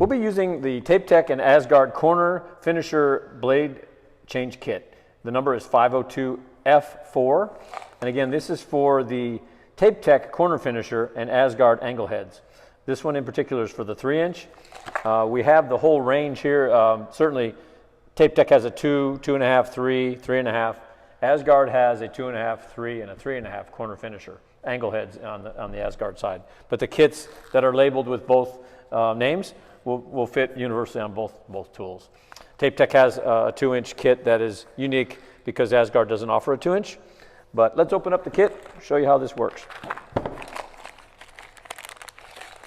We'll be using the TapeTech and Asgard corner finisher blade change kit. The number is 502F4. And again, this is for the TapeTech corner finisher and Asgard angle heads. This one in particular is for the 3-inch. We have the whole range here. Certainly, TapeTech has a 2, 2.5, 3, 3.5. Asgard has a 2.5, 3, and a 3.5 corner finisher, angle heads on the Asgard side. But the kits that are labeled with both names will fit universally on both tools. TapeTech has a 2-inch kit that is unique because Asgard doesn't offer a 2-inch. But let's open up the kit, show you how this works.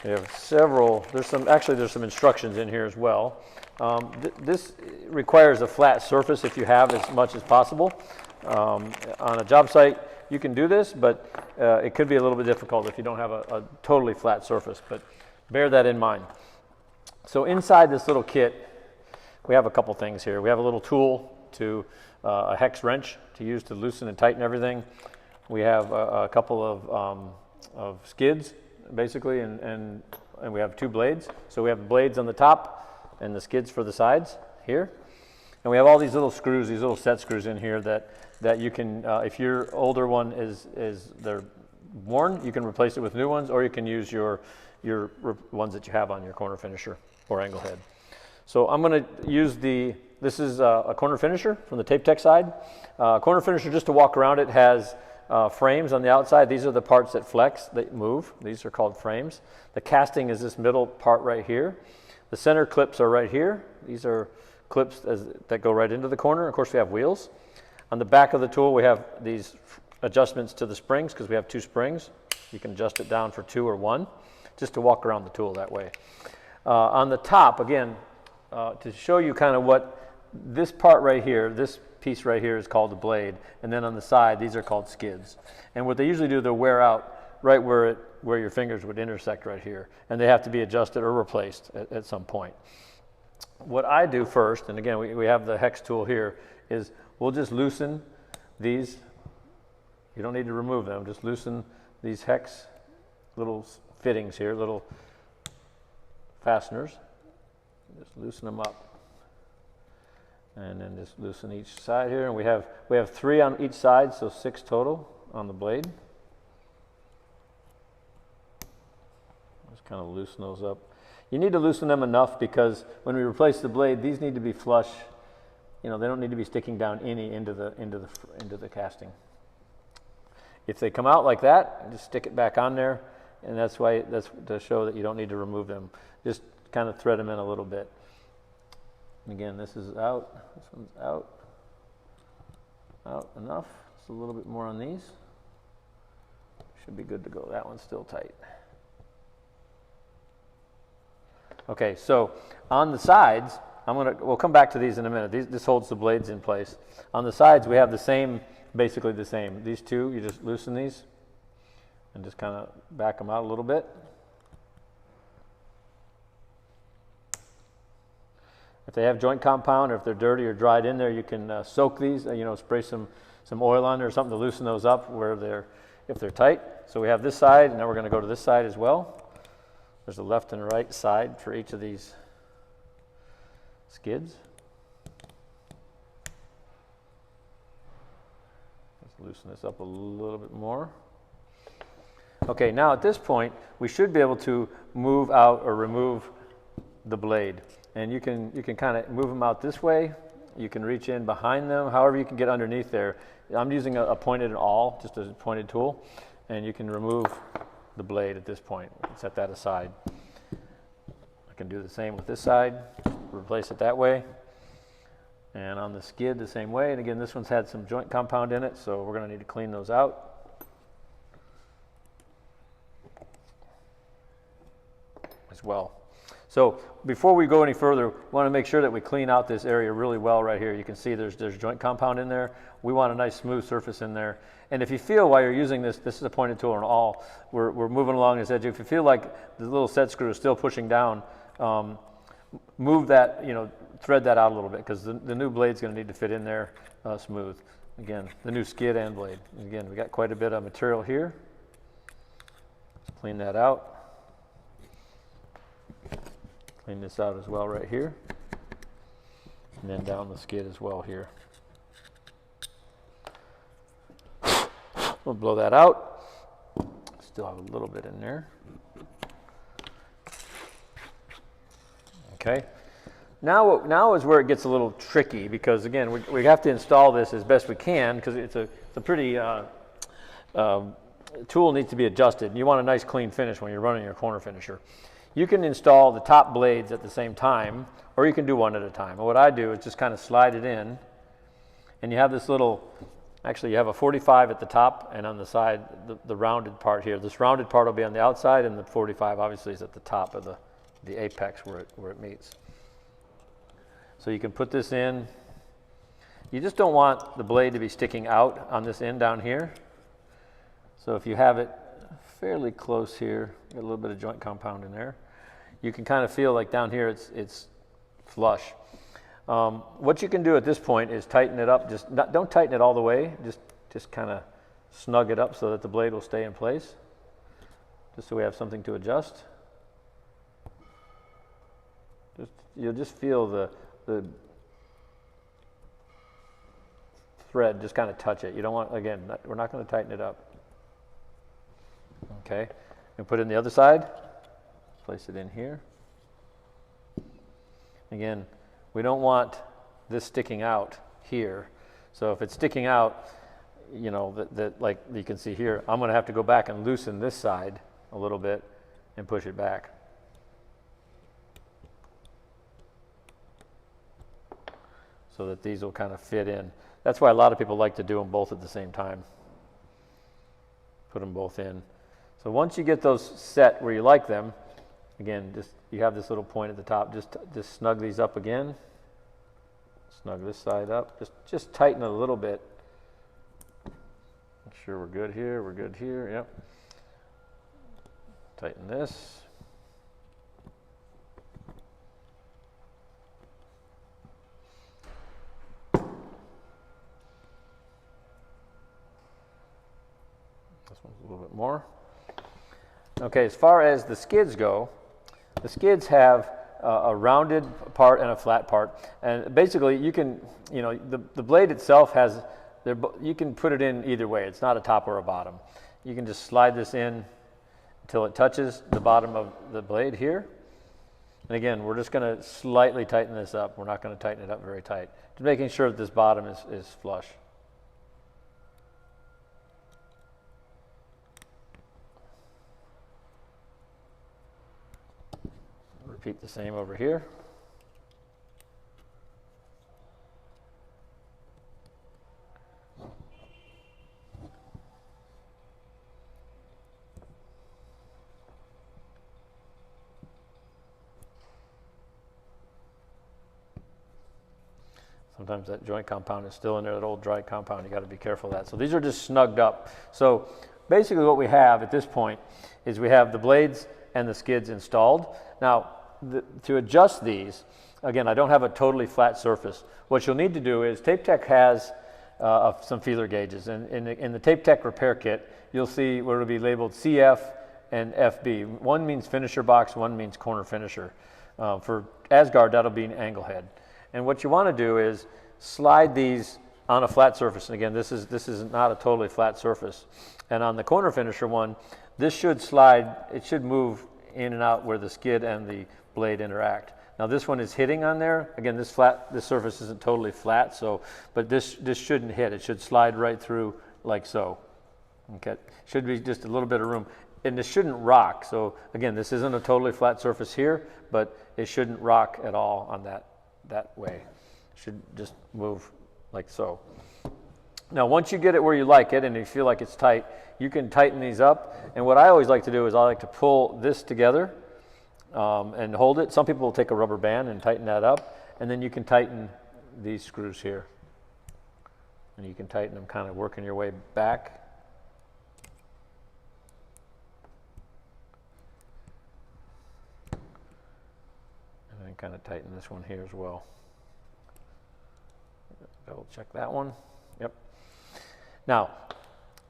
We have several, there's some instructions in here as well. This requires a flat surface if you have as much as possible. On a job site, you can do this, but it could be a little bit difficult if you don't have a totally flat surface, but bear that in mind. So inside this little kit, we have a couple things here. We have a little tool a hex wrench to use to loosen and tighten everything. We have a couple of skids, basically, and we have 2 blades. So we have blades on the top and the skids for the sides here. And we have all these little screws, these little set screws in here that you can, if your older one they're worn, you can replace it with new ones, or you can use your ones that you have on your corner finisher or angle head. So I'm going to use this is a corner finisher from the TapeTech side. Corner finisher, just to walk around it, has frames on the outside. These are the parts that flex, that move. These are called frames. The casting is this middle part right here. The center clips are right here. These are clips that go right into the corner. Of course, we have wheels. On the back of the tool, we have these adjustments to the springs because we have 2 springs. You can adjust it down for 2 or 1, just to walk around the tool that way. On the top, again, to show you kind of what this part right here, this piece right here is called the blade, and then on the side, these are called skids. And what they usually do, they'll wear out right where your fingers would intersect right here, and they have to be adjusted or replaced at some point. What I do first, and again, we have the hex tool here, is we'll just loosen these. You don't need to remove them, just loosen these hex little fittings here, little fasteners. Just loosen them up. And then just loosen each side here. And we have 3 on each side, so 6 total on the blade. Just kind of loosen those up. You need to loosen them enough because when we replace the blade, these need to be flush. You know, they don't need to be sticking down into the casting. If they come out like that, just stick it back on there, and that's to show that you don't need to remove them. Just kind of thread them in a little bit. And again, this is out. This one's out. Out enough. Just a little bit more on these. Should be good to go. That one's still tight. Okay, so on the sides, we'll come back to these in a minute. This holds the blades in place. On the sides, we have basically the same. These 2, you just loosen these and just kind of back them out a little bit. If they have joint compound or if they're dirty or dried in there, you can soak these, spray some oil on there or something to loosen those up if they're tight. So we have this side, and now we're going to go to this side as well. There's a left and right side for each of these skids. Let's loosen this up a little bit more. Okay, now at this point, we should be able to move out or remove the blade. And you can kind of move them out this way. You can reach in behind them, however you can get underneath there. I'm using a pointed awl, just a pointed tool, and you can remove the blade at this point. Set that aside. I can do the same with this side, replace it that way. And on the skid, the same way. And again, this one's had some joint compound in it, so we're going to need to clean those out as well. So before we go any further, we want to make sure that we clean out this area really well right here. You can see there's joint compound in there. We want a nice smooth surface in there. And if you feel while you're using this is a pointed tool and all, we're moving along this edge. If you feel like the little set screw is still pushing down, move that, thread that out a little bit because the new blade's going to need to fit in there smooth. Again, the new skid and blade. Again, we got quite a bit of material here. Let's clean that out. Clean this out as well right here. And then down the skid as well here. We'll blow that out. Still have a little bit in there. Okay. Now is where it gets a little tricky, because again, we have to install this as best we can, because it's a pretty tool needs to be adjusted, and you want a nice clean finish when you're running your corner finisher. You can install the top blades at the same time, or you can do one at a time. And what I do is just kind of slide it in, and you have this little, actually you have a 45 at the top, and on the side, the rounded part here. This rounded part will be on the outside, and the 45 obviously is at the top of the apex where it meets. So you can put this in. You just don't want the blade to be sticking out on this end down here. So if you have it fairly close here, got a little bit of joint compound in there, you can kind of feel like down here it's flush. What you can do at this point is tighten it up. Don't tighten it all the way. Just kind of snug it up so that the blade will stay in place, just so we have something to adjust. You'll just feel the thread just kind of touch it. You don't want, again, we're not going to tighten it up. Okay, and put it in the other side. Place it in here. Again, we don't want this sticking out here. So if it's sticking out, you know, that like you can see here, I'm going to have to go back and loosen this side a little bit and push it back. So that these will kind of fit in. That's why a lot of people like to do them both at the same time. Put them both in. So once you get those set where you like them, again, you have this little point at the top, just snug these up again. Snug this side up. Just tighten it a little bit. Make sure we're good here. We're good here. Yep. Tighten this. This one's a little bit more. Okay, as far as the skids go, the skids have a rounded part and a flat part, and basically you can, you know, the blade itself has, you can put it in either way. It's not a top or a bottom. You can just slide this in until it touches the bottom of the blade here. And again, we're just going to slightly tighten this up. We're not going to tighten it up very tight. Just making sure that this bottom is flush. Repeat the same over here. Sometimes that joint compound is still in there, that old dry compound. You got to be careful of that. So these are just snugged up. So basically what we have at this point is we have the blades and the skids installed. Now, to adjust these, again, I don't have a totally flat surface. What you'll need to do is, TapeTech has some feeler gauges. And in the TapeTech repair kit, you'll see where it'll be labeled CF and FB. One means finisher box, one means corner finisher. For Asgard, that'll be an angle head. And what you want to do is slide these on a flat surface. And again, this is not a totally flat surface. And on the corner finisher one, this should slide, it should move in and out where the skid and the blade interact. Now this one is hitting on there. Again, this surface isn't totally flat, so, but this shouldn't hit. It should slide right through like so. Okay, should be just a little bit of room. And this shouldn't rock. So again, this isn't a totally flat surface here, but it shouldn't rock at all on that way. It should just move like so. Now, once you get it where you like it and you feel like it's tight, you can tighten these up. And what I always like to do is I like to pull this together and hold it. Some people will take a rubber band and tighten that up. And then you can tighten these screws here. And you can tighten them, kind of working your way back. And then kind of tighten this one here as well. Double check that one. Yep. Now,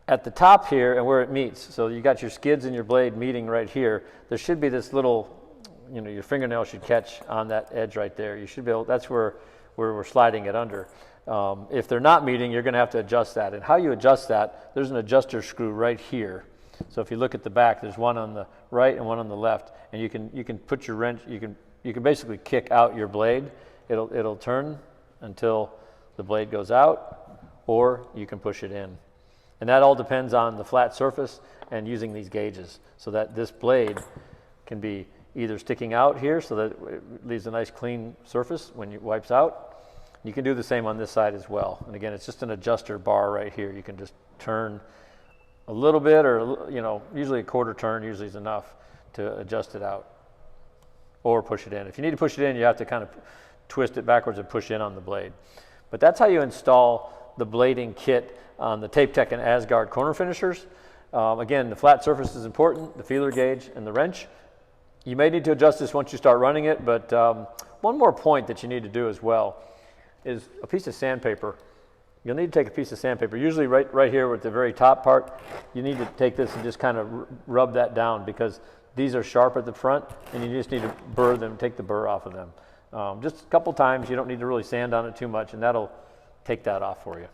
at the top here and where it meets, so you got your skids and your blade meeting right here, there should be this little you know, your fingernail should catch on that edge right there. You should be able, that's where we're sliding it under. If they're not meeting, you're going to have to adjust that. And how you adjust that, there's an adjuster screw right here. So if you look at the back, there's one on the right and one on the left, and you can put your wrench, you can basically kick out your blade. It'll turn until the blade goes out, or you can push it in. And that all depends on the flat surface and using these gauges, so that this blade can be either sticking out here so that it leaves a nice clean surface when it wipes out. You can do the same on this side as well. And again, it's just an adjuster bar right here. You can just turn a little bit, or, you know, usually a quarter turn usually is enough to adjust it out, or push it in. If you need to push it in, you have to kind of twist it backwards and push in on the blade. But that's how you install the blading kit on the TapeTech and Asgard corner finishers. Again, the flat surface is important, the feeler gauge and the wrench. You may need to adjust this once you start running it, but one more point that you need to do as well is a piece of sandpaper. You'll need to take a piece of sandpaper, usually right here at the very top part. You need to take this and just kind of rub that down, because these are sharp at the front and you just need to burr them, take the burr off of them. Just a couple times. You don't need to really sand on it too much, and that'll take that off for you.